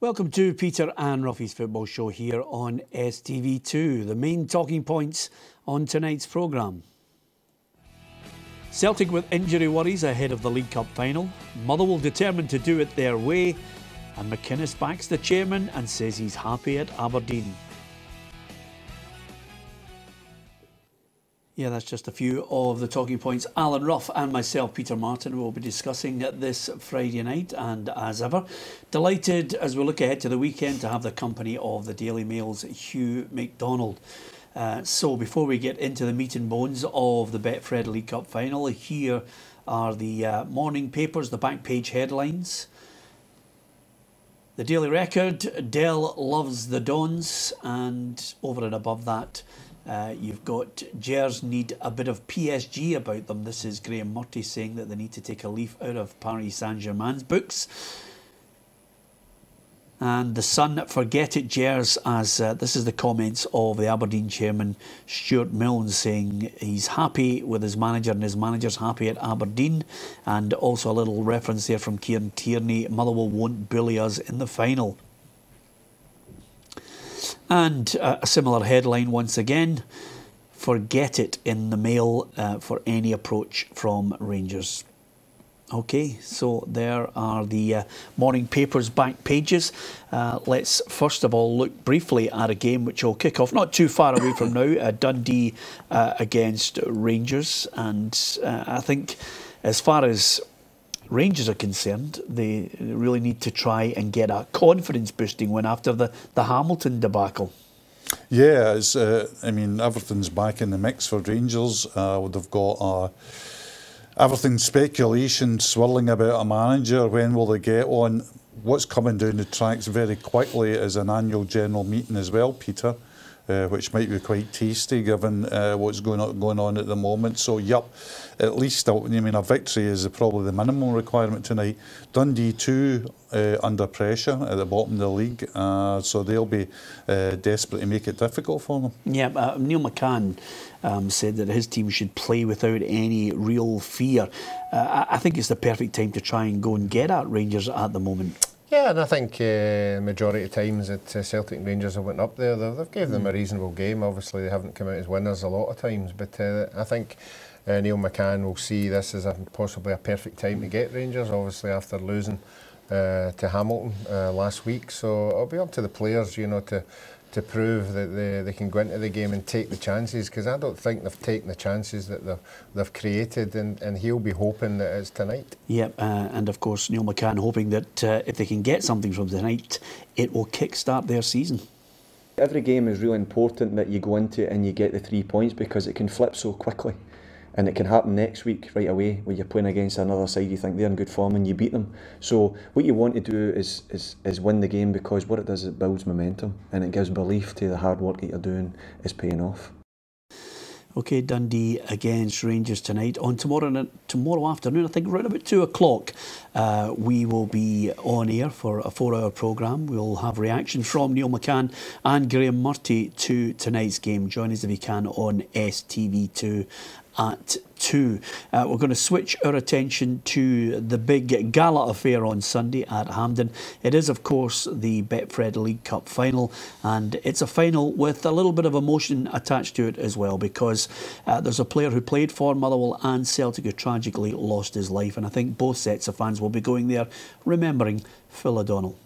Welcome to Peter and Ruffy's Football Show here on STV2. The main talking points on tonight's programme. Celtic with injury worries ahead of the League Cup final. Motherwell determined to do it their way. And McInnes backs the chairman and says he's happy at Aberdeen. Yeah, that's just a few of the talking points Alan Ruff and myself, Peter Martin, will be discussing this Friday night. And as ever, delighted as we look ahead to the weekend to have the company of the Daily Mail's Hugh McDonald. So before we get into the meat and bones of the Betfred League Cup final, here are the morning papers, the back page headlines. The Daily Record, Dell loves the Dons, and over and above that, you've got Gers need a bit of PSG about them. This is Graham Murty saying that they need to take a leaf out of Paris Saint-Germain's books. And the Sun, forget it Gers, as this is the comments of the Aberdeen chairman Stuart Milne saying he's happy with his manager and his manager's happy at Aberdeen. And also a little reference there from Kieran Tierney, Motherwell won't bully us in the final. And a similar headline once again, forget it in the Mail for any approach from Rangers. Okay, so there are the morning papers back pages. Let's first of all look briefly at a game which will kick off not too far away from now, Dundee against Rangers. And I think as far as Rangers are concerned, they really need to try and get a confidence-boosting win after the Hamilton debacle. Yeah, I mean, everything's back in the mix for Rangers. They've got everything speculation swirling about a manager. When will they get one? What's coming down the tracks very quickly is an annual general meeting as well, Peter, which might be quite tasty given what's going on at the moment. So, yep, at least I mean a victory is probably the minimum requirement tonight. Dundee too under pressure at the bottom of the league, so they'll be desperate to make it difficult for them. Yeah, Neil McCann said that his team should play without any real fear. I think it's the perfect time to try and go and get at Rangers at the moment. Yeah, and I think majority of times that Celtic and Rangers have went up there, they've gave them a reasonable game. Obviously, they haven't come out as winners a lot of times, but I think Neil McCann will see this as possibly a perfect time to get Rangers, obviously after losing to Hamilton last week. So it'll be up to the players, you know, to prove that they can go into the game and take the chances, because I don't think they've taken the chances that they've created, and he'll be hoping that it's tonight. Yep, and of course Neil McCann hoping that if they can get something from tonight, it will kick-start their season. Every game is really important that you go into and you get the 3 points, because it can flip so quickly. And it can happen next week right away when you're playing against another side you think they're in good form and you beat them. So what you want to do is win the game, because what it does is it builds momentum and it gives belief to the hard work that you're doing is paying off. Okay, Dundee against Rangers tonight. On tomorrow afternoon, I think around about 2 o'clock, we will be on air for a 4-hour programme. We'll have reaction from Neil McCann and Graham Murty to tonight's game. Join us if you can on STV2 at 2. We're going to switch our attention to the big gala affair on Sunday at Hampden. It is, of course, the Betfred League Cup final, and it's a final with a little bit of emotion attached to it as well, because there's a player who played for Motherwell and Celtic who tragically lost his life, and I think both sets of fans will be going there remembering Phil O'Donnell.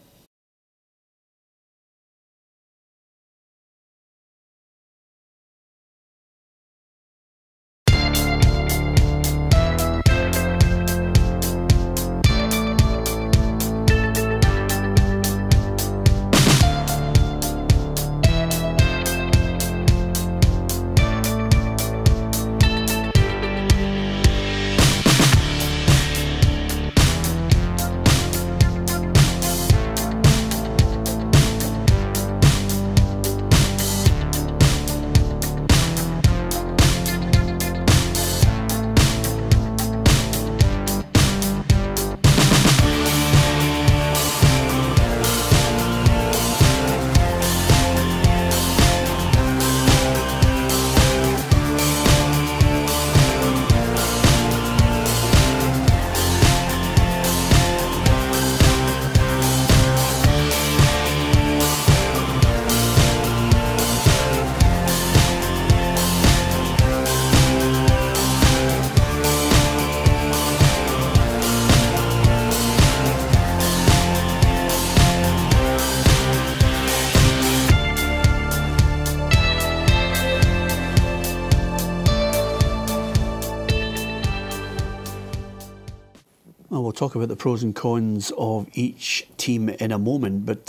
Well, we'll talk about the pros and cons of each team in a moment, but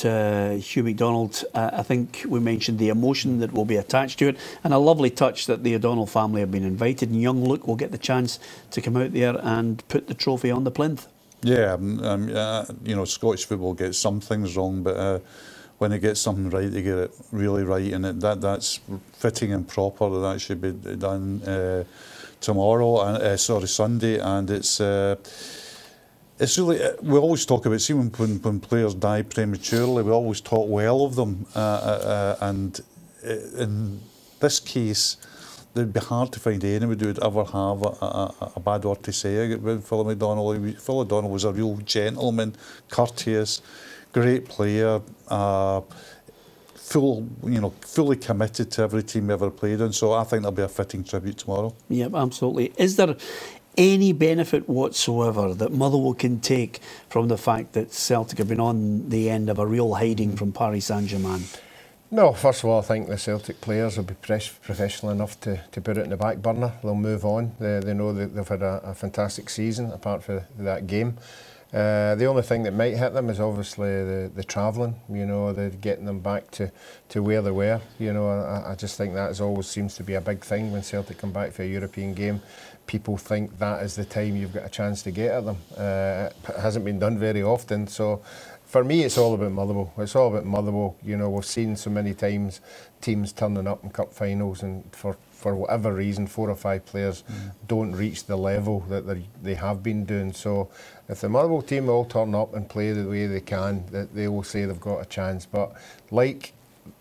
Hugh McDonald, I think we mentioned the emotion that will be attached to it, and a lovely touch that the O'Donnell family have been invited, and young Luke will get the chance to come out there and put the trophy on the plinth. Yeah, you know, Scottish football gets some things wrong, but when they get something right, they get it really right, and that's fitting and proper. That should be done tomorrow, and Sunday, and it's really, we always talk about, see when players die prematurely, we always talk well of them, and in this case, it'd be hard to find anybody who would ever have a bad word to say about Phil McDonald. Phil McDonald was a real gentleman, courteous, great player, fully committed to every team he ever played in, so I think there'll be a fitting tribute tomorrow. Yep, absolutely. Is there any benefit whatsoever that Motherwell can take from the fact that Celtic have been on the end of a real hiding from Paris Saint-Germain? No, first of all, I think the Celtic players will be professional enough to put it in the back burner. They'll move on. They know that they've had a fantastic season apart from that game. The only thing that might hit them is obviously the travelling, you know, the getting them back to where they were. You know, I just think that always seems to be a big thing when Celtic come back for a European game. People think that is the time you've got a chance to get at them. It hasn't been done very often, so for me it's all about Motherwell. It's all about Motherwell. You know, we've seen so many times teams turning up in cup finals and for whatever reason 4 or 5 players don't reach the level that they have been doing. So if the Motherwell team all turn up and play the way they can, that they will say they've got a chance. But like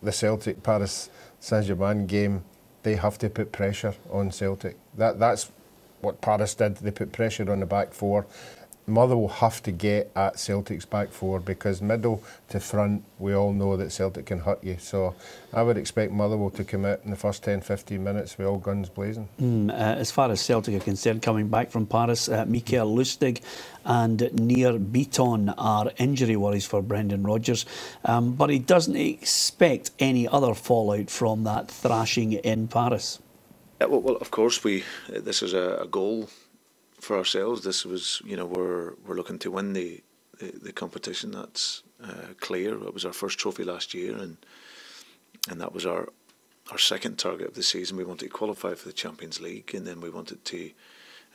the Celtic Paris Saint-Germain game, they have to put pressure on Celtic. That's what Paris did. They put pressure on the back four. Motherwell have to get at Celtic's back four, because middle to front, we all know that Celtic can hurt you. So I would expect Motherwell to come out in the first 10-15 minutes with all guns blazing. As far as Celtic are concerned, coming back from Paris, Mikael Lustig and Nir Beaton are injury worries for Brendan Rodgers, but he doesn't expect any other fallout from that thrashing in Paris. Yeah, well, of course, this is a goal for ourselves. This was, you know, we're looking to win the competition. That's clear. It was our first trophy last year, and that was our second target of the season. We wanted to qualify for the Champions League, and then we wanted to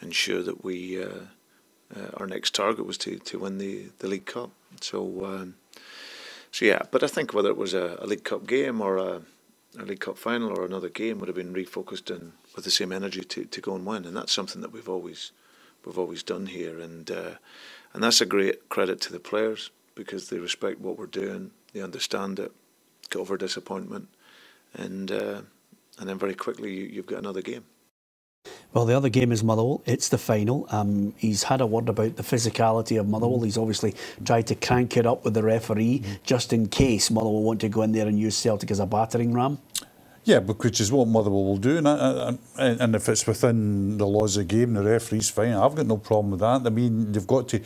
ensure that our next target was to win the League Cup. So yeah. But I think whether it was a League Cup game or a League Cup final or another game, would have been refocused and with the same energy to go and win, and that's something that we've always done here, and that's a great credit to the players, because they respect what we're doing, they understand it, get over disappointment, and then very quickly you've got another game. Well, the other game is Motherwell. It's the final. He's had a word about the physicality of Motherwell. He's obviously tried to crank it up with the referee, just in case Motherwell want to go in there and use Celtic as a battering ram. Yeah, which is what Motherwell will do, and if it's within the laws of the game, the referee's fine. I've got no problem with that. I mean, you've got to.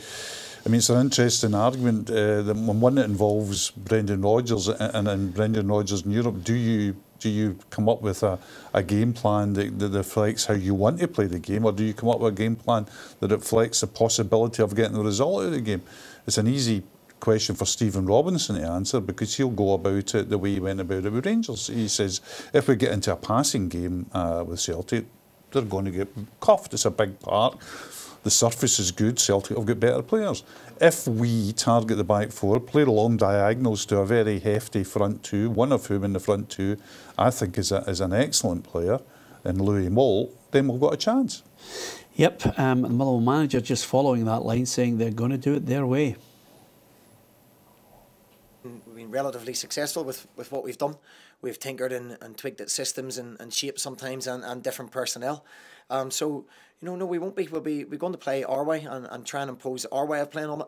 I mean, it's an interesting argument. One that involves Brendan Rodgers and Brendan Rodgers in Europe. Do you come up with a game plan that reflects how you want to play the game, or do you come up with a game plan that reflects the possibility of getting the result out of the game? It's an easy question for Stephen Robinson to answer, because he'll go about it the way he went about it with Rangers. He says, if we get into a passing game with Celtic, they're going to get cuffed. It's a big park. The surface is good. Celtic have got better players. If we target the back four, play long diagonals to a very hefty front two, one of whom in the front two I think is an excellent player, in Louis Moll, then we've got a chance. Yep, the Motherwell manager just following that line, saying they're going to do it their way. We've been relatively successful with what we've done. We've tinkered and tweaked at systems and shapes sometimes, and different personnel. So, you know, no, we won't be. We're going to play our way and try and impose our way of playing on it.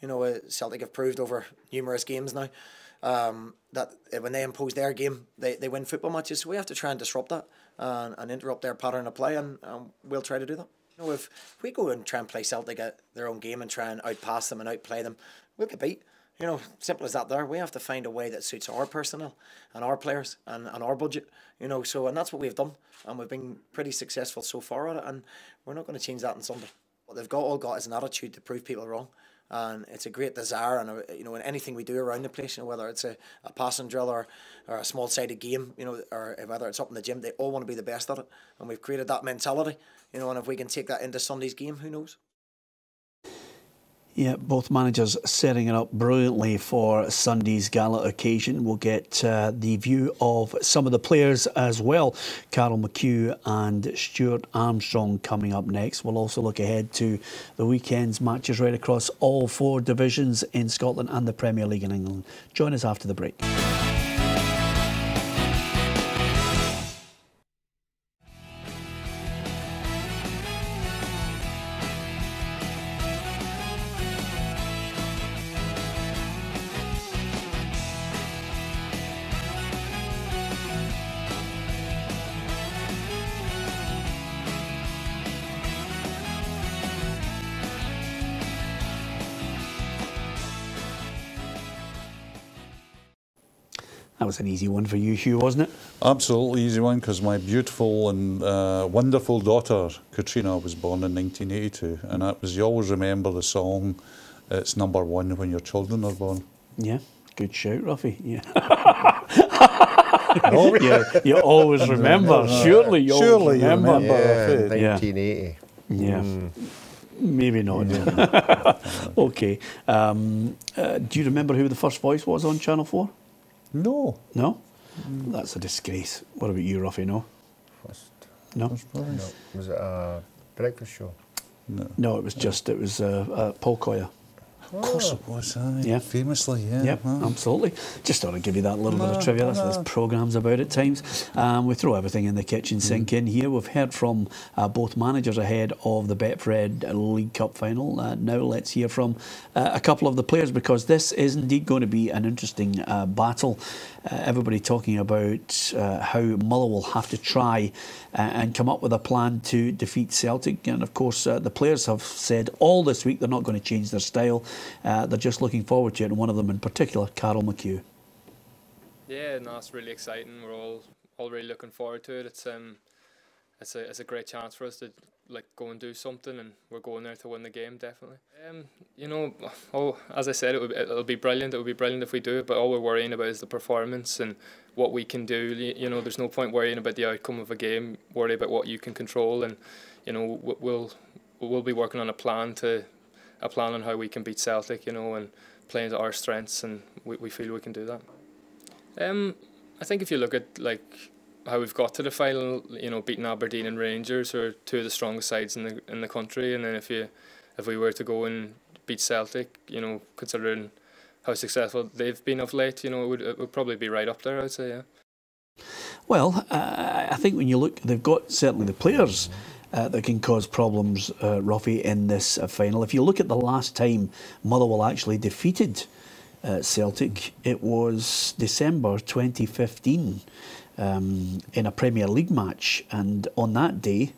You know, Celtic have proved over numerous games now that when they impose their game, they win football matches. So we have to try and disrupt that and interrupt their pattern of play, and we'll try to do that. You know, if we go and try and play Celtic at their own game and try and outpass them and outplay them, we'll get beat. You know, simple as that there. We have to find a way that suits our personnel and our players and our budget, you know, so, and that's what we've done, and we've been pretty successful so far at it, and we're not going to change that on Sunday. what they've all got is an attitude to prove people wrong. And it's a great desire, and in anything we do around the place, whether it's a passing drill or a small-sided game, or whether it's up in the gym, they all want to be the best at it, and we've created that mentality, and if we can take that into Sunday's game, who knows? Yeah, both managers setting it up brilliantly for Sunday's gala occasion. We'll get the view of some of the players as well. Carol McHugh and Stuart Armstrong coming up next. We'll also look ahead to the weekend's matches right across all 4 divisions in Scotland and the Premier League in England. Join us after the break. That was an easy one for you, Hugh, wasn't it? Absolutely easy one, because my beautiful and wonderful daughter, Katrina, was born in 1982. And that was, you always remember the song, it's #1 when your children are born. Yeah, good shout, Ruffy. Yeah. No? You always remember. Surely you always remember. Yeah, 1980. Yeah. Maybe not. Okay. Do you remember who the first voice was on Channel 4? No. No? That's a disgrace. What about you, Ruffy? No? No? No. Was it a breakfast show? No, it was Paul Coyer. Of course it was, aye. Yeah. Famously, yeah. Yep, absolutely. Just thought I'd give you that little bit of trivia. That's what this programme's about at times. We throw everything in the kitchen sink in here. We've heard from both managers ahead of the Betfred League Cup final. Now let's hear from a couple of the players, because this is indeed going to be an interesting battle. Everybody talking about how Muller will have to try and come up with a plan to defeat Celtic. And of course, the players have said all this week they're not going to change their style. They're just looking forward to it, and one of them in particular, Carol McHugh. Yeah, no, it's really exciting. We're all really looking forward to it. It's a great chance for us to go and do something, and we're going there to win the game, definitely. As I said, it'll be brilliant. It would be brilliant if we do it, but all we're worrying about is the performance and what we can do. There's no point worrying about the outcome of a game. Worry about what you can control, and we'll be working on a plan on how we can beat Celtic, and playing to our strengths, and we feel we can do that. I think if you look at how we've got to the final, beating Aberdeen and Rangers, who are 2 of the strongest sides in the country, and then if we were to go and beat Celtic, considering how successful they've been of late, it would probably be right up there, I'd say, yeah. Well, I think when you look, they've got certainly the players that can cause problems, Ruffy, in this final. If you look at the last time Motherwell actually defeated Celtic, it was December 2015 in a Premier League match, and on that day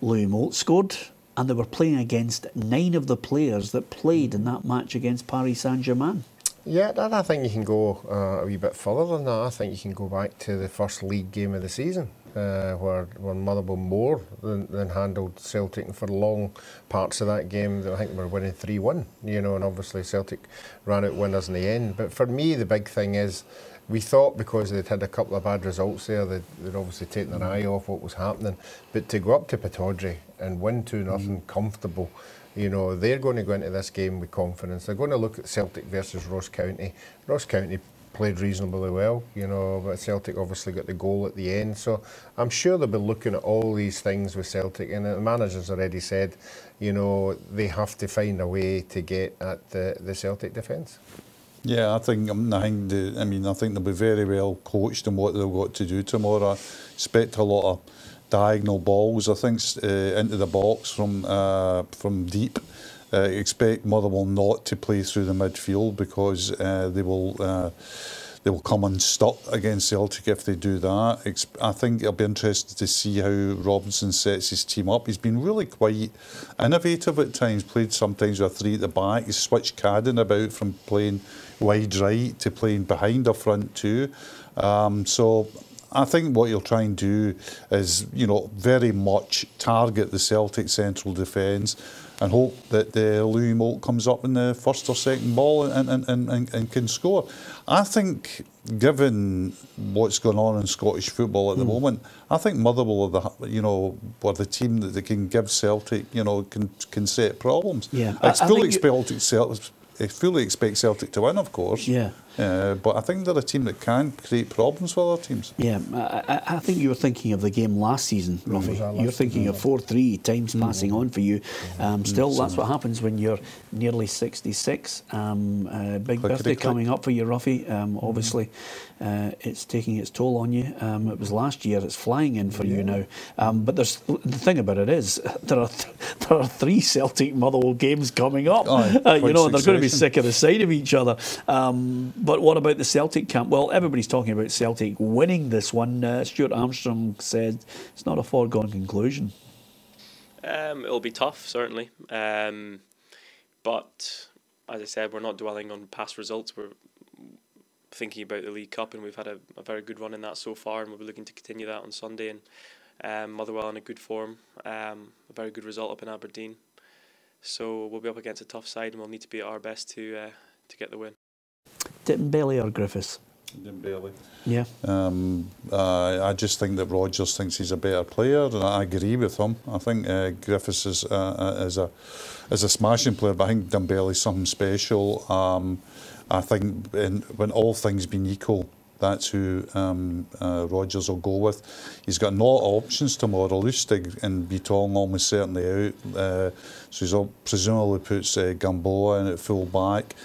Louis Moult scored, and they were playing against 9 of the players that played in that match against Paris Saint-Germain. Yeah, I think you can go a wee bit further than that. I think you can go back to the first league game of the season, where Motherwell more than handled Celtic, and for long parts of that game I think they were winning 3-1, and obviously Celtic ran out winners in the end. But for me the big thing is, we thought because they'd had a couple of bad results there, they'd obviously taken their eye off what was happening. But to go up to Pittodrie and win 2-0 comfortable, they're going to go into this game with confidence. They're going to look at Celtic versus Ross County. Ross County played reasonably well, but Celtic obviously got the goal at the end. So I'm sure they'll be looking at all these things with Celtic, and the manager's already said, they have to find a way to get at the Celtic defence. Yeah, I think they'll be very well coached in what they've got to do tomorrow. I expect a lot of diagonal balls, I think, into the box from deep. Expect Motherwell not to play through the midfield, because they will come unstuck against Celtic if they do that. I think it'll be interesting to see how Robinson sets his team up. He's been really quite innovative at times, played sometimes with 3 at the back. He's switched Cadden about from playing wide right to playing behind the front 2. So I think what he'll try and do is, very much target the Celtic central defence, and hope that Louis Moult comes up in the first or second ball and can score. I think, given what's going on in Scottish football at the moment, I think Motherwell were the team that they can give Celtic, can set problems. Yeah, I fully expect Celtic to win, of course. Yeah. But I think they're a team that can create problems for other teams. Yeah, I think you were thinking of the game last season, Ruffy. You're thinking of 4-3, times passing on for you. Still, that's what happens when you're nearly 66. Big birthday coming up for you, Ruffy. Obviously, it's taking its toll on you. It was last year, it's flying in for you now. But the thing about it is, there are 3 Celtic Motherwell games coming up. They're going to be sick of the sight of each other. But what about the Celtic camp? Well, everybody's talking about Celtic winning this one. Stuart Armstrong said it's not a foregone conclusion. It'll be tough, certainly. But as I said, we're not dwelling on past results. We're thinking about the League Cup, and we've had a very good run in that so far, and we'll be looking to continue that on Sunday. And Motherwell in a good form, a very good result up in Aberdeen. So we'll be up against a tough side, and we'll need to be at our best to get the win. Dembele or Griffiths? Dembele. Yeah. I just think that Rodgers thinks he's a better player, and I agree with him. I think Griffiths is a smashing player, but I think Dembele's something special. I think when all things being equal, that's who Rodgers will go with. He's got no options tomorrow. Lustig and Bitong almost certainly out. So he's presumably puts Gamboa in at full back.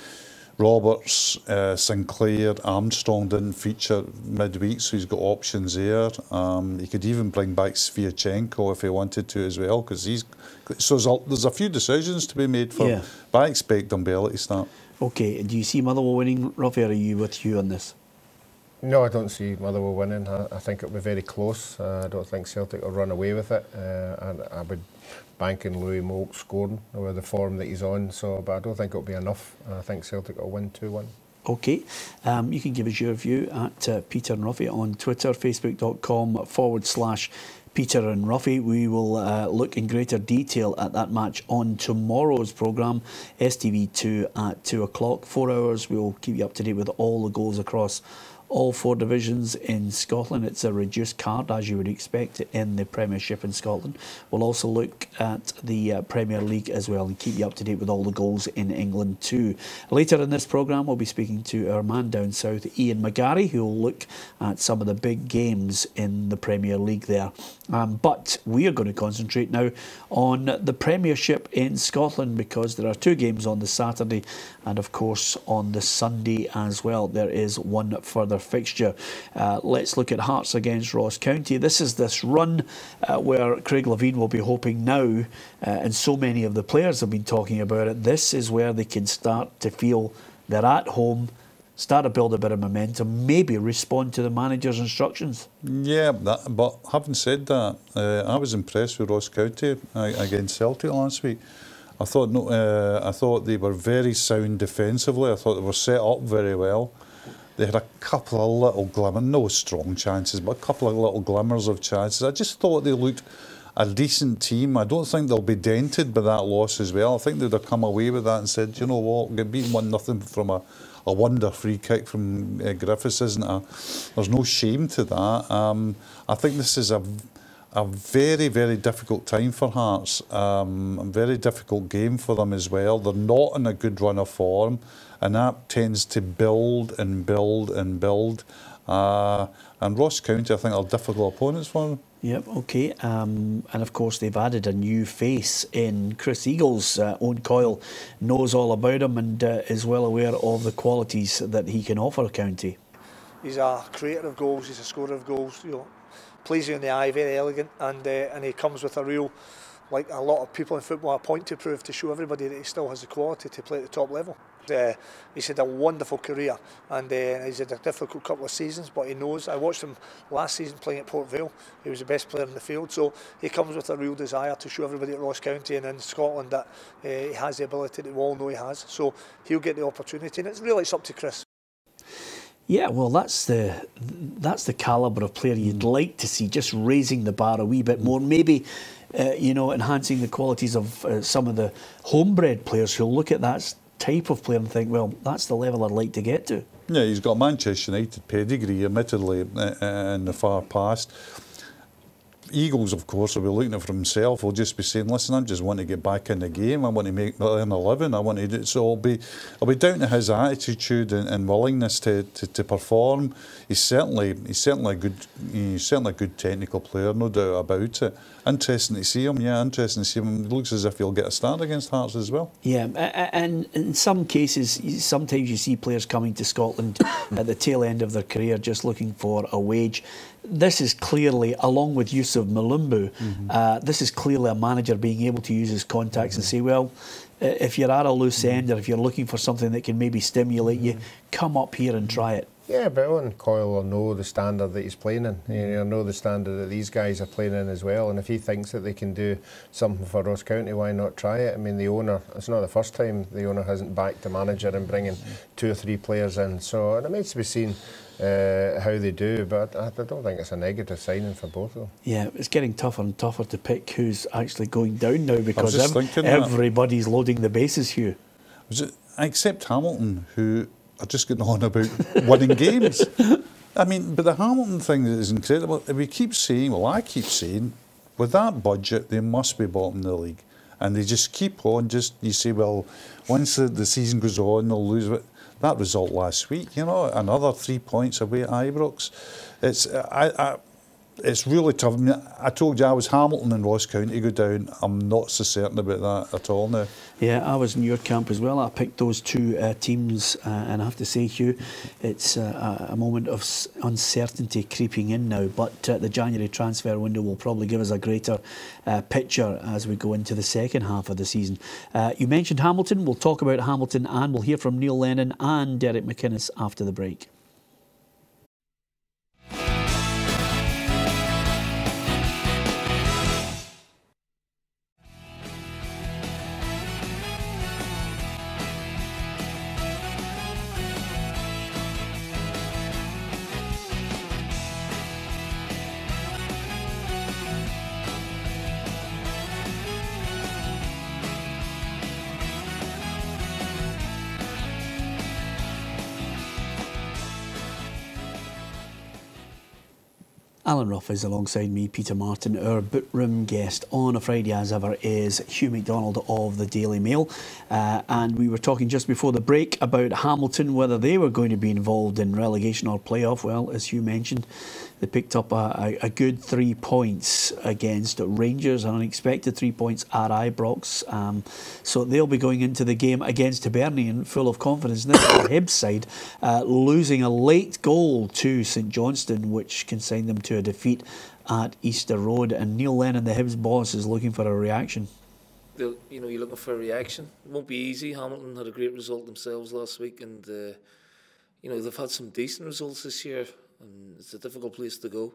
Roberts, Sinclair, Armstrong didn't feature midweek, so he's got options there. He could even bring back Sviatchenko if he wanted to as well, because there's a few decisions to be made for. Yeah. But I expect Dembele to start. Okay, do you see Motherwell winning, Ruffy, or are you with Hugh on this? No, I don't see Motherwell winning. I think it'll be very close. I don't think Celtic will run away with it. And I would bank in Louis Moult scoring with the form that he's on. So, but I don't think it'll be enough. I think Celtic will win 2-1. Okay, you can give us your view at Peter and Ruffy on Twitter, facebook.com/Peter and Ruffy. We will look in greater detail at that match on tomorrow's programme, STV2 at 2 o'clock. 4 hours, we'll keep you up to date with all the goals across all 4 divisions in Scotland. It's a reduced card, as you would expect, in the Premiership in Scotland. We'll also look at the Premier League as well and keep you up to date with all the goals in England too. Later in this programme, we'll be speaking to our man down south, Ian McGarry, who will look at some of the big games in the Premier League there. But we are going to concentrate now on the Premiership in Scotland, because there are 2 games on the Saturday and, of course, on the Sunday as well. There is one further fixture. Let's look at Hearts against Ross County. This is this run where Craig Levein will be hoping now, and so many of the players have been talking about it, this is where they can start to feel they're at home, start to build a bit of momentum, maybe respond to the manager's instructions. Yeah, but having said that, I was impressed with Ross County against Celtic last week. I thought they were very sound defensively. I thought they were set up very well. They had a couple of little glimmers, no strong chances, but a couple of little glimmers of chances. I just thought they looked a decent team. I don't think they'll be dented by that loss as well. I think they'd have come away with that and said, you know what, we'll get beaten 1-0 from a wonder free kick from Griffiths, there's no shame to that. I think this is a very, very difficult time for Hearts. A very difficult game for them as well. They're not in a good run of form, and that tends to build and build and build. And Ross County, I think, are difficult opponents for them. Yep, okay. And of course, they've added a new face in Chris Eagles. Owen Coyle knows all about him and is well aware of the qualities that he can offer County. He's a creator of goals, he's a scorer of goals, you know, pleasing in the eye, very elegant, and he comes with a real, like a lot of people in football, a point to prove to show everybody that he still has the quality to play at the top level. He's had a wonderful career, and he's had a difficult couple of seasons, but he knows. I watched him last season playing at Port Vale. He was the best player in the field, so he comes with a real desire to show everybody at Ross County and in Scotland that he has the ability that we all know he has. So he'll get the opportunity, and it's really up to Chris. Yeah, well, that's the calibre of player you'd like to see, just raising the bar a wee bit more. Maybe enhancing the qualities of some of the homebred players who look at that type of player and think, well, that's the level I'd like to get to. Yeah, he's got Manchester United pedigree, admittedly, in the far past. Eagles, of course, will be looking at it for himself. He'll just be saying, listen, I just want to get back in the game. I want to earn a living. I want to do it. So it'll be down to his attitude and willingness to perform. He's certainly a good technical player, no doubt about it. Interesting to see him. Yeah, interesting to see him. It looks as if he'll get a start against Hearts as well. Yeah, and in some cases, sometimes you see players coming to Scotland at the tail end of their career just looking for a wage. This is clearly, along with Yusuf Malumbu, this is clearly a manager being able to use his contacts and say, well, if you're at a loose end or if you're looking for something that can maybe stimulate you, come up here and try it. Yeah, but Owen Coyle will know the standard that he's playing in. He'll know the standard that these guys are playing in as well. And if he thinks that they can do something for Ross County, why not try it? I mean, the owner, it's not the first time the owner hasn't backed the manager and bringing 2 or 3 players in. So it remains to be seen how they do, but I don't think it's a negative signing for both of them. Yeah, it's getting tougher and tougher to pick who's actually going down now because everybody's loading the bases, Hugh. Except Hamilton, who are just getting on about winning games. I mean, but the Hamilton thing is incredible. We keep saying, well, I keep saying, with that budget, they must be bottom of the league. And they just keep on, you say, well, once the season goes on, they'll lose it. That result last week, another 3 points away at Ibrox. It's really tough. I mean, I told you I was Hamilton and Ross County go down. I'm not so certain about that at all now. Yeah, I was in your camp as well. I picked those 2 teams, and I have to say, Hugh, it's a moment of uncertainty creeping in now. But the January transfer window will probably give us a greater picture as we go into the second half of the season. You mentioned Hamilton. We'll talk about Hamilton, and we'll hear from Neil Lennon and Derek McInnes after the break. Alan Ruff is alongside me, Peter Martin. Our bookroom guest on a Friday as ever is Hugh McDonald of the Daily Mail. And we were talking just before the break about Hamilton, whether they were going to be involved in relegation or playoff. Well, as Hugh mentioned, they picked up a good 3 points against Rangers, an unexpected 3 points at Ibrox. So they'll be going into the game against Hibernian full of confidence. And this is the Hibs side, losing a late goal to St Johnstone, which consigned them to a defeat at Easter Road. And Neil Lennon, the Hibs boss, is looking for a reaction. You're looking for a reaction. It won't be easy. Hamilton had a great result themselves last week, and they've had some decent results this year, and it's a difficult place to go.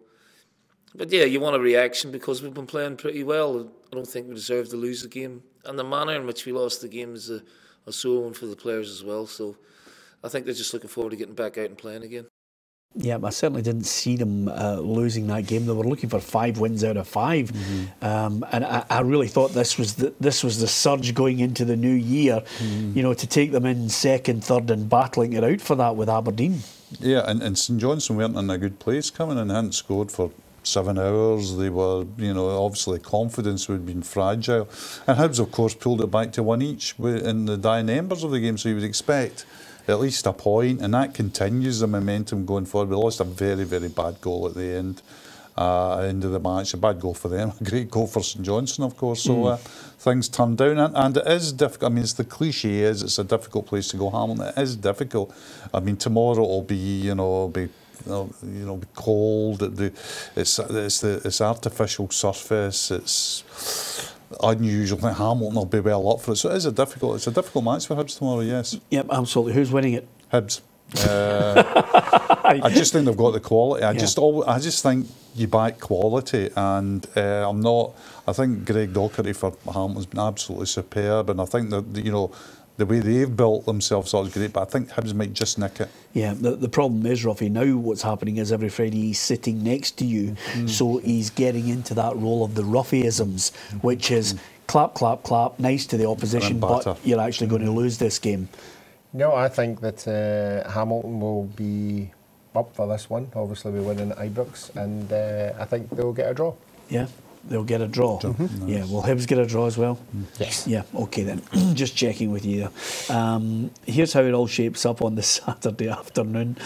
But yeah, you want a reaction because we've been playing pretty well. I don't think we deserve to lose the game, and the manner in which we lost the game is a sore one for the players as well. So I think they're just looking forward to getting back out and playing again. Yeah, I certainly didn't see them losing that game. They were looking for 5 wins out of 5, and I really thought this was the surge going into the new year. To take them in second, third, and battling it out for that with Aberdeen. Yeah, and St Johnstone weren't in a good place coming and hadn't scored for 7 hours. They were, obviously confidence would have been fragile, and Hibs of course pulled it back to 1 each in the dying embers of the game. So you would expect at least a point, and that continues the momentum going forward. We lost a very, very bad goal at the end of the match. A bad goal for them, a great goal for St Johnstone, of course. So things turned down, and it is difficult. I mean, the cliche is it's a difficult place to go, Hamilton. It is difficult. I mean, tomorrow it'll be, be cold. It's artificial surface. It's unusual. I think Hamilton will be well up for it. So it's a difficult match for Hibs tomorrow, yes. Yep, absolutely. Who's winning it? Hibs. I just think they've got the quality. I just think you back quality, and I think Greg Docherty for Hamilton's been absolutely superb, and I think that the way they've built themselves up is great, but I think Hibs might just nick it. Yeah, the problem is, Ruffy, now what's happening is every Friday he's sitting next to you, so he's getting into that role of the Ruffyisms, which is clap, clap, clap, nice to the opposition, but you're actually going to lose this game. No, I think that Hamilton will be up for this one. Obviously, we're winning at Ibrox, and I think they'll get a draw. Yeah, they'll get a draw. Nice. Yeah, will Hibs get a draw as well? Yes. Yeah, okay then. Just checking with you there. Here's how it all shapes up on the Saturday afternoon.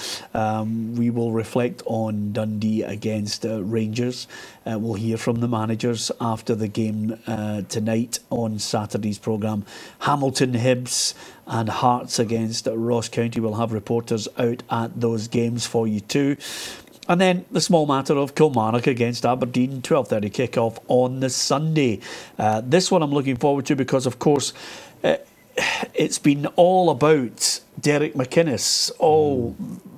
We will reflect on Dundee against Rangers. We'll hear from the managers after the game tonight on Saturday's programme. Hamilton, Hibs and Hearts against Ross County. We'll have reporters out at those games for you too. And then the small matter of Kilmarnock against Aberdeen, 12:30 kick-off on the Sunday. This one I'm looking forward to because, of course, it's been all about Derek McInnes.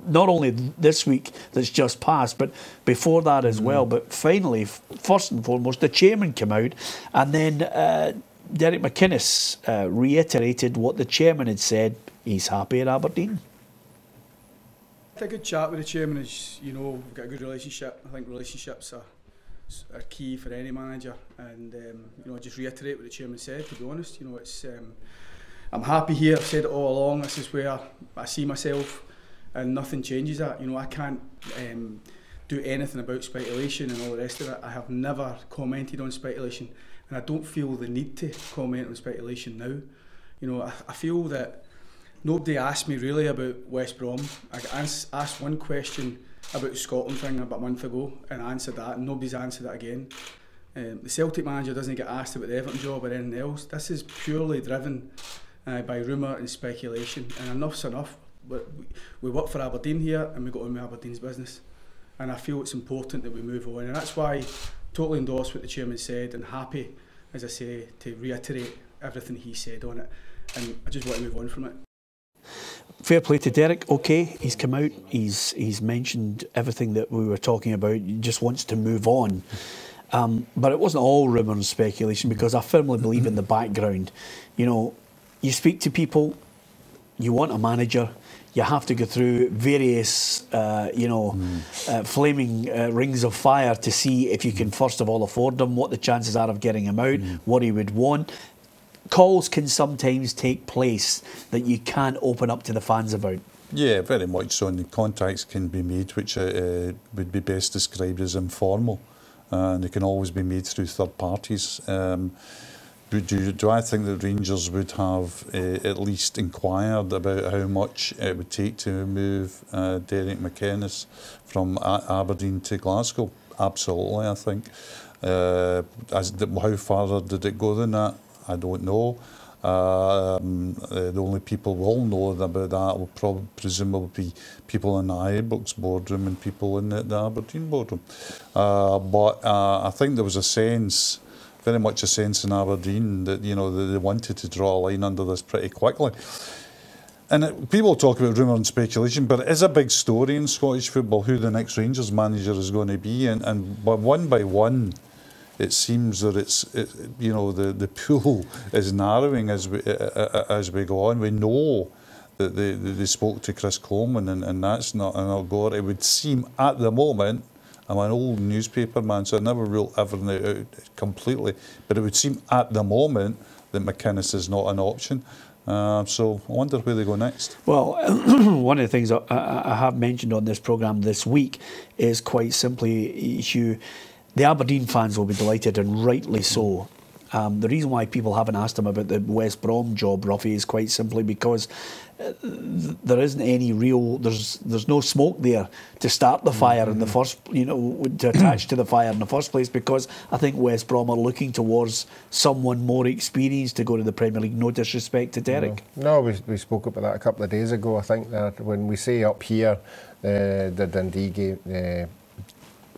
Not only this week that's just passed, but before that as well. But finally, first and foremost, the chairman came out, and then Derek McInnes reiterated what the chairman had said. He's happy at Aberdeen. A good chat with the chairman is, you know, we've got a good relationship. I think relationships are key for any manager, and you know, just reiterate what the chairman said. To be honest, you know, it's I'm happy here. I've said it all along. This is where I see myself, and nothing changes that. You know, I can't do anything about speculation and all the rest of it. I have never commented on speculation, and I don't feel the need to comment on speculation now. You know, I feel that nobody asked me really about West Brom. I asked one question about the Scotland thing about a month ago and I answered that, and nobody's answered that again. The Celtic manager doesn't get asked about the Everton job or anything else. This is purely driven by rumour and speculation, and enough's enough. We work for Aberdeen here and we got on with Aberdeen's business, and I feel it's important that we move on, and that's why I totally endorse what the chairman said, and happy, as I say, to reiterate everything he said on it, and I just want to move on from it. Fair play to Derek. Okay, he's come out, he's mentioned everything that we were talking about. He just wants to move on. But it wasn't all rumour and speculation, because I firmly believe in the background. You know, you speak to people, you want a manager, you have to go through various, flaming rings of fire to see if you can first of all afford him, what the chances are of getting him out, what he would want. Calls can sometimes take place that you can't open up to the fans about. Yeah, very much so, and the contacts can be made which would be best described as informal, and they can always be made through third parties. Do I think that Rangers would have at least inquired about how much it would take to move Derek McInnes from Aberdeen to Glasgow? Absolutely, I think. How far did it go than that? I don't know. The only people who will know about that will presumably be people in the Ibrox boardroom and people in the Aberdeen boardroom. But I think there was a sense, very much a sense in Aberdeen that, you know, they wanted to draw a line under this pretty quickly. And people talk about rumour and speculation, but it is a big story in Scottish football who the next Rangers manager is going to be, and one by one, it seems that the pool is narrowing as we go on. We know that they spoke to Chris Coleman, and that's not an Algor. It would seem at the moment, I'm an old newspaper man, so I never rule everything out completely, but it would seem at the moment that McInnes is not an option. So I wonder where they go next. Well, one of the things I have mentioned on this programme this week is quite simply, Hugh, the Aberdeen fans will be delighted, and rightly so. The reason why people haven't asked him about the West Brom job, Ruffy, is quite simply because there isn't any real, there's no smoke there to start the fire in the first, to attach to the fire in the first place, because I think West Brom are looking towards someone more experienced to go to the Premier League. No disrespect to Derek. No, we spoke about that a couple of days ago. I think that when we say up here, the Dundee game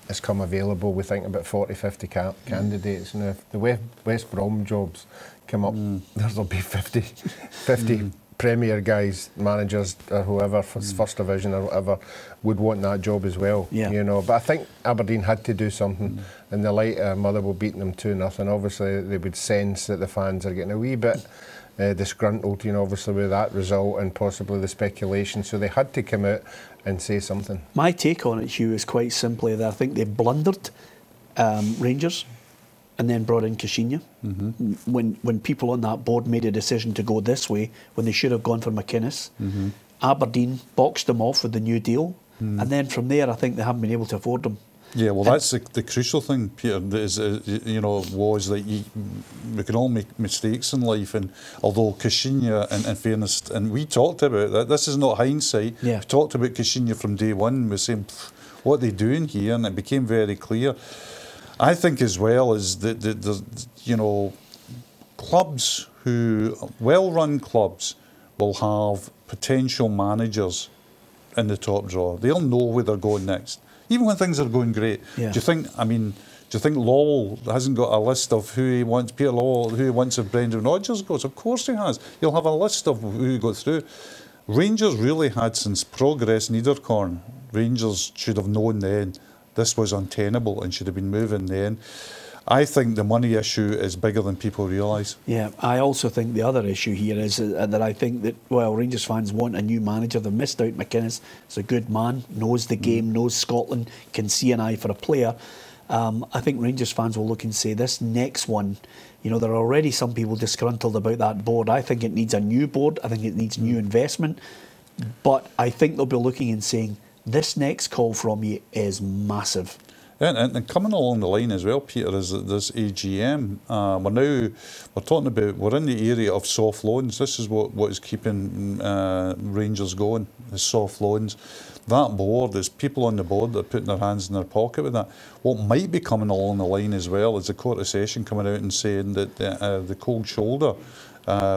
has come available, we think about 40-50 candidates, and if the West Brom jobs come up, there'll be 50 Premier guys, managers or whoever, First Division or whatever, would want that job as well. You know, but I think Aberdeen had to do something in the light of Motherwell beating them 2-0. Obviously they would sense that the fans are getting a wee bit disgruntled, obviously with that result and possibly the speculation. So they had to come out and say something. My take on it, Hugh, is quite simply that I think they blundered Rangers and then brought in Kashinya. When people on that board made a decision to go this way, when they should have gone for McInnes, Aberdeen boxed them off with the new deal, and then from there I think they haven't been able to afford them. Yeah, well, that's the crucial thing, Peter, is, was that we can all make mistakes in life, and although Kashinya, in fairness, and we talked about that, this is not hindsight, we talked about Kashinya from day one, we were saying, what are they doing here, and it became very clear. I think as well is that, clubs well-run clubs will have potential managers in the top drawer. They'll know where they're going next. Even when things are going great, do you think Lowell hasn't got a list of who he wants, Peter Lowell, who he wants if Brendan Rodgers goes? Of course he has. He'll have a list of who he got through. Rangers really had, since Progress Niederkorn, Rangers should have known then this was untenable and should have been moving then. I think the money issue is bigger than people realise. Yeah, I also think the other issue here is that I think that, well, Rangers fans want a new manager. They've missed out McInnes. He's a good man, knows the game, knows Scotland, can see an eye for a player. I think Rangers fans will look and say, this next one, there are already some people disgruntled about that board. I think it needs a new board. I think it needs new investment. But I think they'll be looking and saying, this next call from you is massive. And coming along the line as well, Peter, is that this AGM, we're talking about, we're in the area of soft loans. This is what is keeping Rangers going, is soft loans. That board, there's people on the board that are putting their hands in their pocket with that. What might be coming along the line as well is the Court of Session coming out and saying that the cold shoulder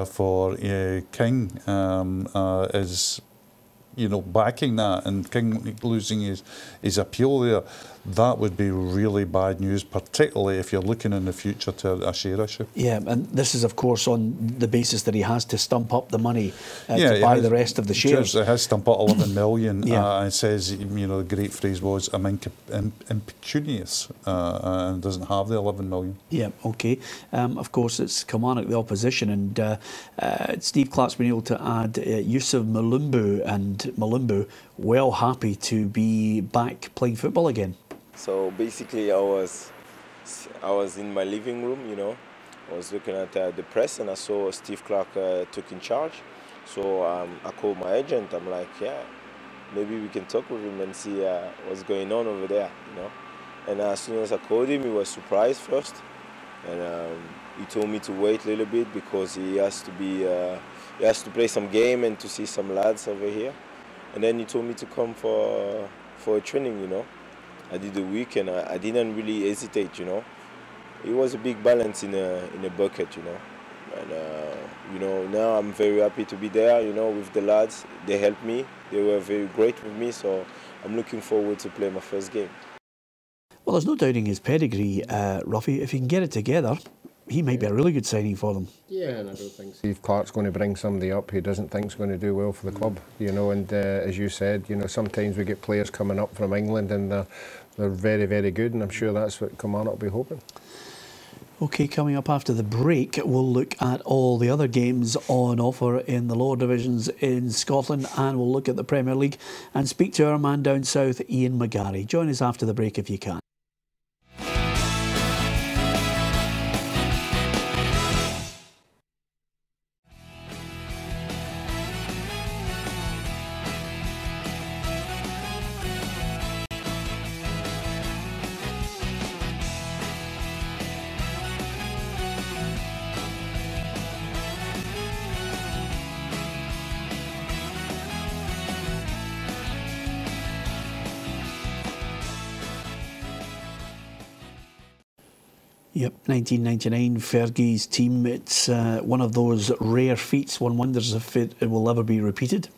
for King is, backing that, and King losing his appeal there. That would be really bad news, particularly if you're looking in the future to a share issue. Yeah, and this is, of course, on the basis that he has to stump up the money to buy the rest of the shares. It has stump up 11 million. And it says, the great phrase was, I'm impecunious, and doesn't have the 11 million. Yeah, OK. Of course, it's Kilmarnock, the opposition, and Steve Clark's been able to add Yusuf Malumbu, and Malumbu well happy to be back playing football again. So basically, I was in my living room, I was looking at the press, and I saw Steve Clark took in charge. So I called my agent. I'm like, yeah, maybe we can talk with him and see what's going on over there, And as soon as I called him, he was surprised first, and he told me to wait a little bit because he has to play some game and to see some lads over here. And then he told me to come for a training, I did a week, and I didn't really hesitate, It was a big balance in a bucket, And, now I'm very happy to be there, with the lads. They helped me. They were very great with me, so I'm looking forward to play my first game. Well, there's no doubting his pedigree, Ruffy. If he can get it together, he might be a really good signing for them. Yeah, and I don't think Steve Clark's going to bring somebody up he doesn't think is going to do well for the club, and as you said, sometimes we get players coming up from England and they're very, very good, and I'm sure that's what Kilmarnock will be hoping. OK, coming up after the break, we'll look at all the other games on offer in the lower divisions in Scotland, and we'll look at the Premier League and speak to our man down south, Ian McGarry. Join us after the break if you can. Yep, 1999, Fergie's team. It's one of those rare feats. One wonders if it will ever be repeated.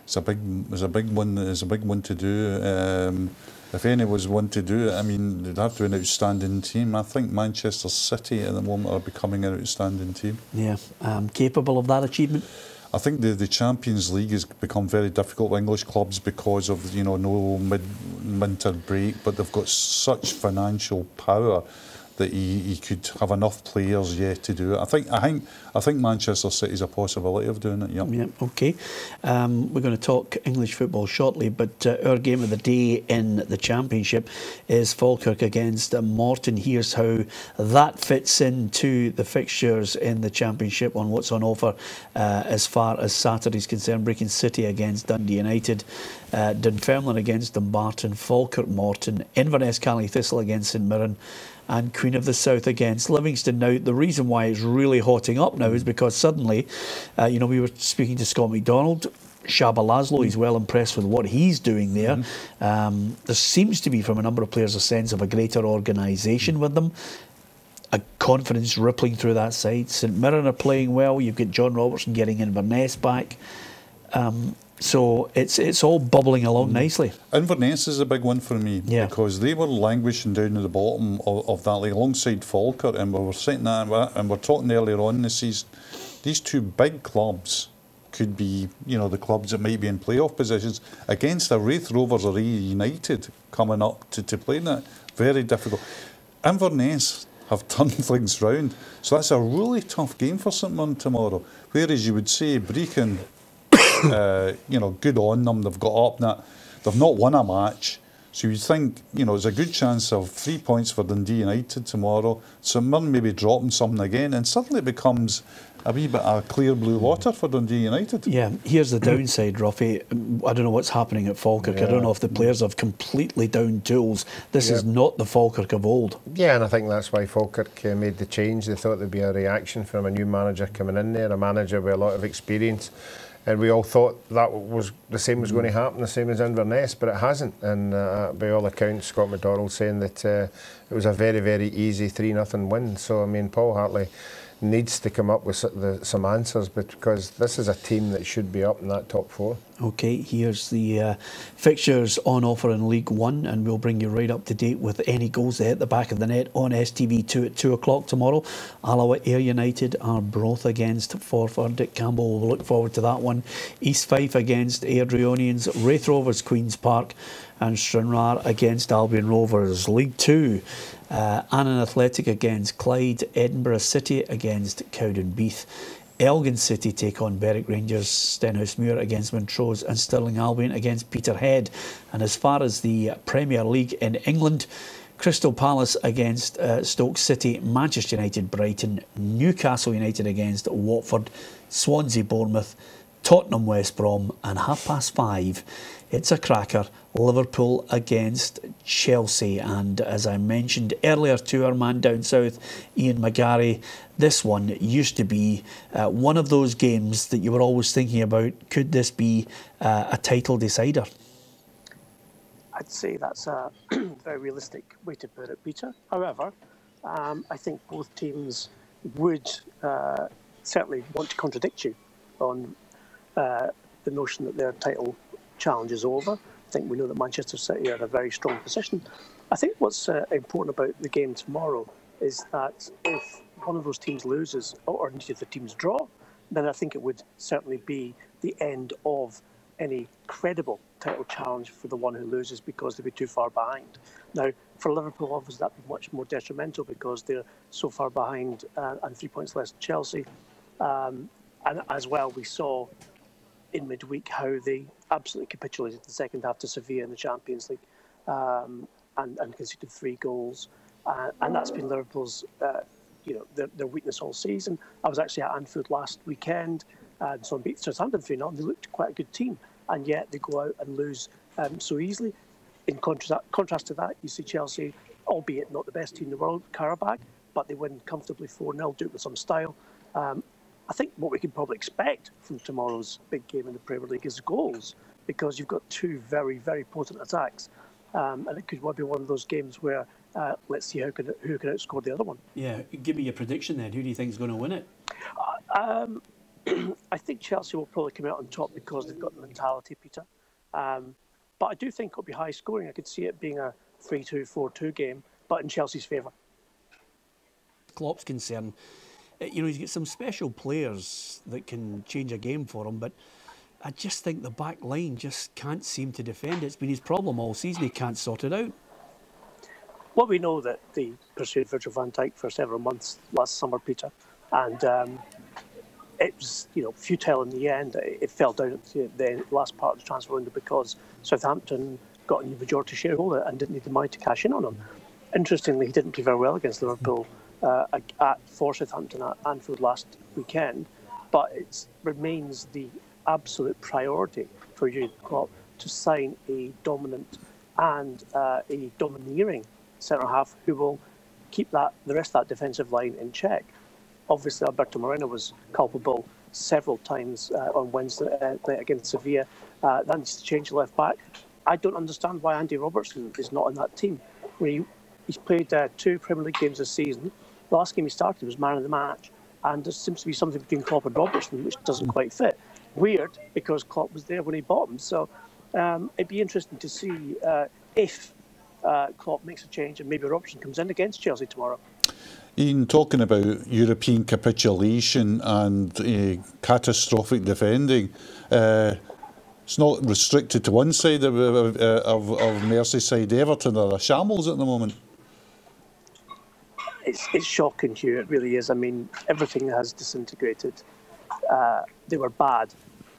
It's a big one. It's a big one to do. If any was one to do it, I mean, they'd have to be an outstanding team. I think Manchester City at the moment are becoming an outstanding team. Yeah, capable of that achievement. I think the Champions League has become very difficult for English clubs because of no winter break, but they've got such financial power that he could have enough players yet to do it. I think Manchester City's a possibility of doing it. Yeah, okay. We're going to talk English football shortly, but our game of the day in the Championship is Falkirk against Morton. Here's how that fits into the fixtures in the Championship on what's on offer as far as Saturday's concerned. Brecon City against Dundee United, Dunfermline against Dumbarton, Falkirk Morton, Inverness Cally Thistle against St Mirren, and Queen of the South against Livingston. Now, the reason why it's really hotting up now is because suddenly, we were speaking to Scott McDonald, Shaba Laszlo, he's well impressed with what he's doing there. There seems to be, from a number of players, a sense of a greater organisation with them, a confidence rippling through that side. St Mirren are playing well. You've got John Robertson getting Inverness back. So it's all bubbling along nicely. Inverness is a big one for me because they were languishing down at the bottom of that league alongside Falkirk, and we were saying that, and we're talking earlier on in the season. These two big clubs could be, the clubs that might be in playoff positions against a Wraith Rovers or United coming up to play that. Very difficult. Inverness have turned things round, so that's a really tough game for St Mirren tomorrow. Whereas you would say Brecon, good on them. They've got up that. They've not won a match. So you'd think, there's a good chance of 3 points for Dundee United tomorrow. St Mirren maybe dropping something again, and suddenly it becomes a wee bit of clear blue water for Dundee United. Yeah, here's the downside, Ruffy. I don't know what's happening at Falkirk. I don't know if the players have completely down tools. This is not the Falkirk of old. Yeah, and I think that's why Falkirk made the change. They thought there'd be a reaction from a new manager coming in there, a manager with a lot of experience. And we all thought that was the same was going to happen, the same as Inverness, but it hasn't. And by all accounts, Scott McDonald saying that it was a very, very easy 3-0 win. So, I mean, Paul Hartley needs to come up with some answers, because this is a team that should be up in that top four. Okay, here's the fixtures on offer in League One, and we'll bring you right up to date with any goals that hit the back of the net on STV2 at 2 o'clock tomorrow. Alloa Ayr United are Broth against Forfar. Dick Campbell will look forward to that one. East Fife against Airdrieonians, Wraith Rovers Queen's Park, and Stranraer against Albion Rovers. League Two, Annan Athletic against Clyde, Edinburgh City against Cowdenbeath, Elgin City take on Berwick Rangers, Stenhousemuir against Montrose, and Stirling Albion against Peterhead. And as far as the Premier League in England, Crystal Palace against Stoke City, Manchester United Brighton, Newcastle United against Watford, Swansea Bournemouth, Tottenham West Brom, and 5:30 it's a cracker, Liverpool against Chelsea. And as I mentioned earlier to our man down south, Ian McGarry, this one used to be one of those games that you were always thinking about. Could this be a title decider? I'd say that's a very realistic way to put it, Peter. However, I think both teams would certainly want to contradict you on the notion that their title challenge is over. I think we know that Manchester City are in a very strong position. I think what's important about the game tomorrow is that if one of those teams loses, or indeed if the teams draw, then I think it would certainly be the end of any credible title challenge for the one who loses, because they'd be too far behind. Now, for Liverpool, obviously that'd be much more detrimental because they're so far behind and 3 points less than Chelsea. And as well, we saw in midweek how they absolutely capitulated the second half to Sevilla in the Champions League and conceded 3 goals. And that's been Liverpool's their weakness all season. I was actually at Anfield last weekend, and so beat Southampton 3-0, and they looked quite a good team, and yet they go out and lose so easily. In contrast to that, you see Chelsea, albeit not the best team in the world, Karabakh, but they win comfortably 4-0, do it with some style. I think what we can probably expect from tomorrow's big game in the Premier League is goals, because you've got 2 very, very potent attacks. And it could well be one of those games where let's see who can outscore the other one. Yeah, give me your prediction then. Who do you think is going to win it? I think Chelsea will probably come out on top because they've got the mentality, Peter. But I do think it'll be high scoring. I could see it being a 3-2, 4-2 game, but in Chelsea's favour. Klopp's concerned, he's got some special players that can change a game for him, but I just think the back line just can't seem to defend. It's been his problem all season. He can't sort it out. Well, we know that they pursued Virgil van Dijk for several months last summer, Peter, and it was, futile in the end. It fell down at the last part of the transfer window because Southampton got a new majority shareholder and didn't need the money to cash in on him. Interestingly, he didn't play very well against Liverpool for Southampton at Anfield last weekend, but it remains the absolute priority for Jurgen Klopp to sign a dominant and a domineering centre-half who will keep the rest of that defensive line in check. Obviously, Alberto Moreno was culpable several times on Wednesday against Sevilla. That needs to change the left back. I don't understand why Andy Robertson is not in that team. He's played 2 Premier League games this season. The last game he started was man of the match, and there seems to be something between Klopp and Robertson which doesn't quite fit. Weird, because Klopp was there when he bought him. So it'd be interesting to see if Klopp makes a change and maybe Robertson comes in against Chelsea tomorrow. Ian, talking about European capitulation and catastrophic defending, it's not restricted to one side of Merseyside. Everton are a shambles at the moment. It's shocking, Hugh. It really is. I mean, everything has disintegrated. They were bad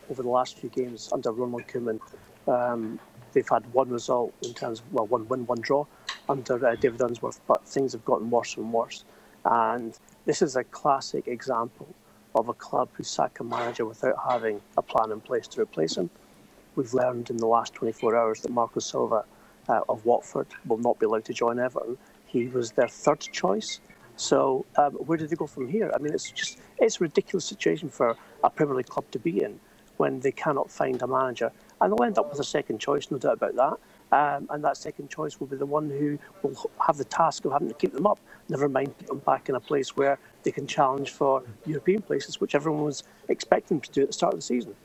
over the last few games under Ronald Koeman. They've had one result in terms of, one win, one draw under David Unsworth, but things have gotten worse and worse. And this is a classic example of a club who sack a manager without having a plan in place to replace him. We've learned in the last 24 hours that Marco Silva of Watford will not be allowed to join Everton. He was their 3rd choice. So where do they go from here? I mean, it's a ridiculous situation for a Premier League club to be in when they cannot find a manager. And they'll end up with a 2nd choice, no doubt about that. And that 2nd choice will be the one who will have the task of having to keep them up, never mind put them back in a place where they can challenge for European places, which everyone was expecting them to do at the start of the season.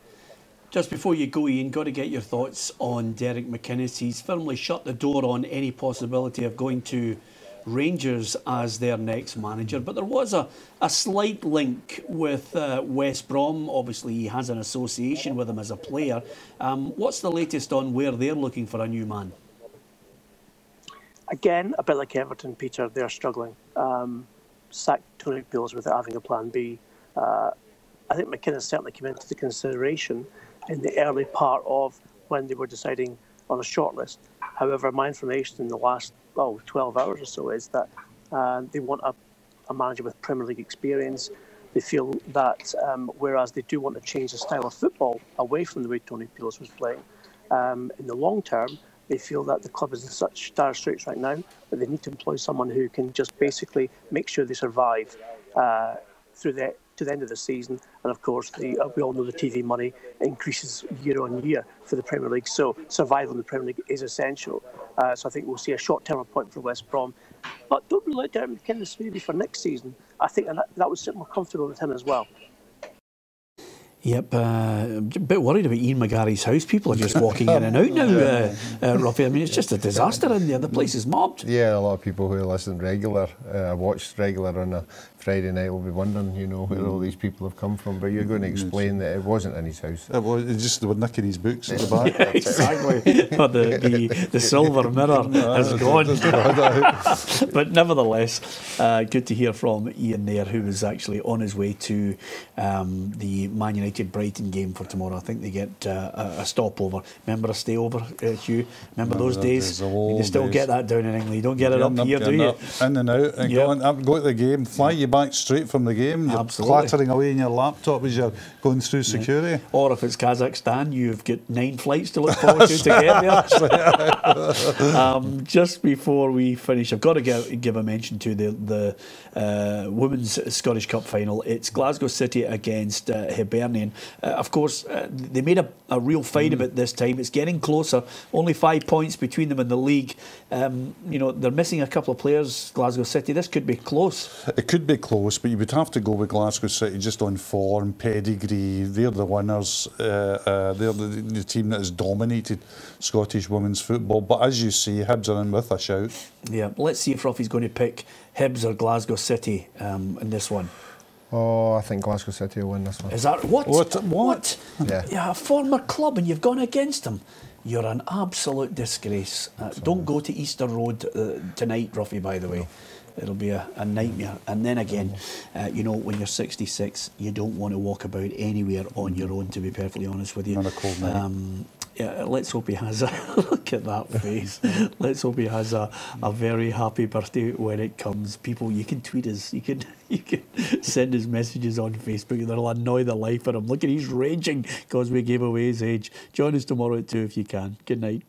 Just before you go, Ian, got to get your thoughts on Derek McInnes. He's firmly shut the door on any possibility of going to Rangers as their next manager, but there was a slight link with West Brom. Obviously, he has an association with him as a player. What's the latest on where they're looking for a new man? Again, a bit like Everton, Peter, they're struggling. Sacked Tony Pulis without having a plan B. I think McInnes certainly came into the consideration in the early part of when they were deciding on a shortlist. However, my information in the last 12 hours or so is that they want a manager with Premier League experience. They feel that whereas they do want to change the style of football away from the way Tony Pulis was playing, in the long term, they feel that the club is in such dire straits right now that they need to employ someone who can just basically make sure they survive to the end of the season. And of course, we all know the TV money increases year on year for the Premier League, so survival in the Premier League is essential. So I think we'll see a short-term appointment for West Brom. But don't rule out Derek McInnes maybe for next season. I think that would sit more comfortable with him as well. Yep, a bit worried about Ian McGarry's house. People are just walking in and out now, Ruffy. I mean, it's just a disaster in there. The place is mobbed. Yeah, a lot of people who listen regular, watch regular on a Friday night will be wondering, where all these people have come from. But you're going to explain that it wasn't in his house. It was just they were nicking his books at the back. Yeah, exactly. Oh, the silver mirror has gone. But nevertheless, good to hear from Ian there, who was actually on his way to the Man United Brighton game for tomorrow. I think they get a stopover. Remember a stayover, Hugh? Remember those days? You still get that down in England. You don't get it up here, do you? In and out, and go to the game, fly you back straight from the game. You're clattering away in your laptop as you're going through security. Or if it's Kazakhstan, you've got 9 flights to look forward to get there. Just before we finish, I've got to give a mention to the Women's Scottish Cup final. It's Glasgow City against Hibernian. Of course, they made a real fight about this time. It's getting closer. Only 5 points between them in the league. They're missing a couple of players, Glasgow City. This could be close. It could be close, but you would have to go with Glasgow City just on form, pedigree. They're the winners. They're the team that has dominated Scottish women's football. But as you say, Hibs are in with a shout. Yeah, let's see if Ruffy's going to pick Hibs or Glasgow City in this one. Oh, I think Glasgow City will win this one. Is that what? What? Yeah, a former club and you've gone against them. You're an absolute disgrace. Don't go to Easter Road tonight, Ruffy, by the way. It'll be a nightmare. And then again, you know, when you're 66, you don't want to walk about anywhere on your own, to be perfectly honest with you. On a cold night. Yeah, let's hope he has a look at that face. Let's hope he has a very happy birthday when it comes. People, you can tweet us, you can send us messages on Facebook. That'll annoy the life out of him. Look at, he's raging because we gave away his age. Join us tomorrow at 2 if you can. Good night.